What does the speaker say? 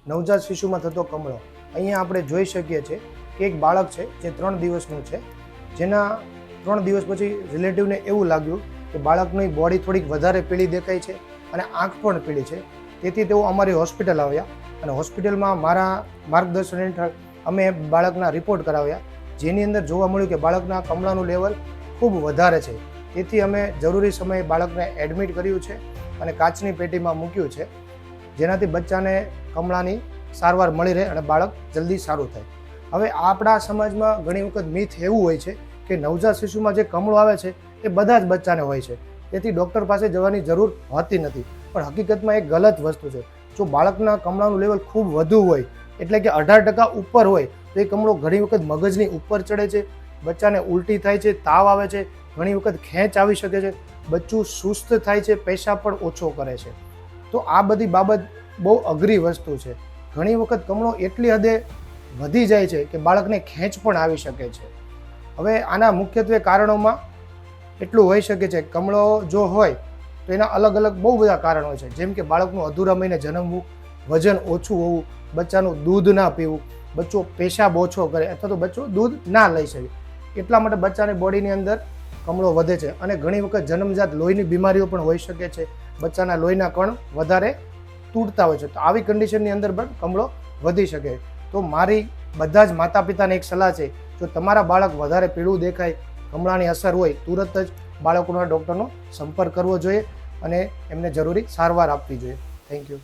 નવજાત શિશુમાં થતો કમળો. અહીંયા આપણે જોઈ શકીએ છીએ કે એક બાળક છે જે 3 દિવસનું છે, જેના 3 દિવસ પછી રિલેટિવને એવું લાગ્યું કે બાળકની બોડી થોડીક વધારે પીળી દેખાય છે અને આંખ પણ પીળી છે. તેથી તેઓ અમારી હોસ્પિટલ આવ્યા અને હોસ્પિટલમાં મારા માર્ગદર્શન હેઠળ અમે બાળકના રિપોર્ટ કરાવ્યા, જેની અંદર જોવા મળ્યું કે બાળકના કમળાનું લેવલ ખૂબ વધારે છે. તેથી અમે જરૂરી સમયે બાળકને એડમિટ કર્યું છે અને કાચની પેટીમાં મૂક્યું છે, જેનાથી બચ્ચાને કમળાની સારવાર મળી રહે અને બાળક જલ્દી સારું થાય. હવે આપણા સમાજમાં ઘણી વખત મિથ એવું હોય છે કે નવજાત શિશુમાં જે કમળો આવે છે એ બધા જ બચ્ચાને હોય છે, તેથી ડૉક્ટર પાસે જવાની જરૂર હોતી નથી. પણ હકીકતમાં એક ગલત વસ્તુ છે. જો બાળકના કમળાનું લેવલ ખૂબ વધુ હોય, એટલે કે 18% ઉપર હોય, તો એ કમળો ઘણી વખત મગજની ઉપર ચડે છે, બચ્ચાને ઉલટી થાય છે, તાવ આવે છે, ઘણી વખત ખેંચ આવી શકે છે, બચ્ચું સુસ્ત થાય છે, પેશાબ પણ ઓછો કરે છે. તો આ બધી બાબત બહુ અઘરી વસ્તુ છે. ઘણી વખત કમળો એટલી હદે વધી જાય છે કે બાળકને ખેંચ પણ આવી શકે છે. હવે આના મુખ્યત્વે કારણોમાં એટલું હોઈ શકે છે. કમળો જો હોય તો એના અલગ અલગ બહુ બધા કારણો હોય છે, જેમ કે બાળકનું અધૂરા મહિને જન્મવું, વજન ઓછું હોવું, બચ્ચાનું દૂધ ના પીવું, બચ્ચો પેશાબ ઓછો કરે અથવા તો બચ્ચો દૂધ ના લઈ શકે. એટલા માટે બચ્ચાની બોડીની અંદર કમળો વધે છે. અને ઘણી વખત જન્મજાત લોહીની બીમારીઓ પણ હોઈ શકે છે. બચ્ચાના લોહીના કણ વધારે તૂટતા હોય છે, તો આવી કન્ડિશનની અંદર પણ કમળો વધી શકે. તો મારી બધા જ માતા પિતાને એક સલાહ છે, જો તમારા બાળક વધારે પીળું દેખાય, કમળાની અસર હોય, તુરત જ બાળકોના ડૉક્ટરનો સંપર્ક કરવો જોઈએ અને એમને જરૂરી સારવાર આપવી જોઈએ. Thank you.